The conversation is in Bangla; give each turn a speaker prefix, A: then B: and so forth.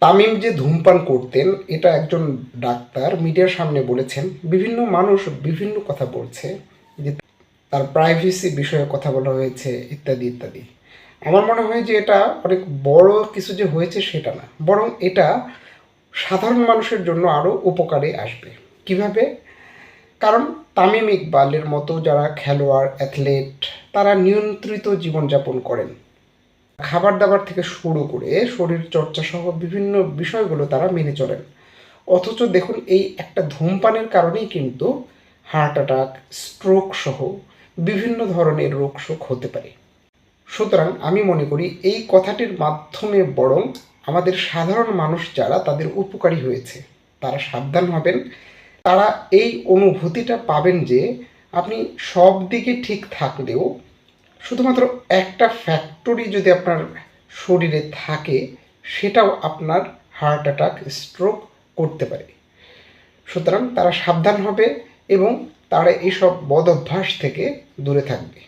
A: তামিম যে ধূমপান করতেন এটা একজন ডাক্তার মিডিয়ার সামনে বলেছেন। বিভিন্ন মানুষ বিভিন্ন কথা বলছে যে তার প্রাইভেসি বিষয়ে কথা বলা হয়েছে ইত্যাদি ইত্যাদি। আমার মনে হয় যে এটা অনেক বড় কিছু যে হয়েছে সেটা না, বরং এটা সাধারণ মানুষের জন্য আরও উপকারে আসবে। কিভাবে? কারণ তামিম ইকবালের মতো যারা খেলোয়াড় অ্যাথলেট তারা নিয়ন্ত্রিত জীবনযাপন করেন, খাবার দাবার থেকে শুরু করে শরীর চর্চা সহ বিভিন্ন বিষয়গুলো তারা মেনে চলেন। অথচ দেখুন এই একটা ধূমপানের কারণেই কিন্তু হার্ট অ্যাটাক, স্ট্রোক সহ বিভিন্ন ধরনের রোগ শোক হতে পারে। সুতরাং আমি মনে করি এই কথাটির মাধ্যমে বরং আমাদের সাধারণ মানুষ যারা তাদের উপকারী হয়েছে তারা সাবধান হবেন। তারা এই অনুভূতিটা পাবেন যে আপনি সব দিকে ঠিক থাকলেও শুধুমাত্র একটা ফ্যাক্টরি যদি আপনার শরীরে থাকে সেটাও আপনার হার্ট অ্যাটাক, স্ট্রোক করতে পারে। সুতরাং তারা সাবধান হবে এবং তারা এইসব বদ অভ্যাস থেকে দূরে থাকবে।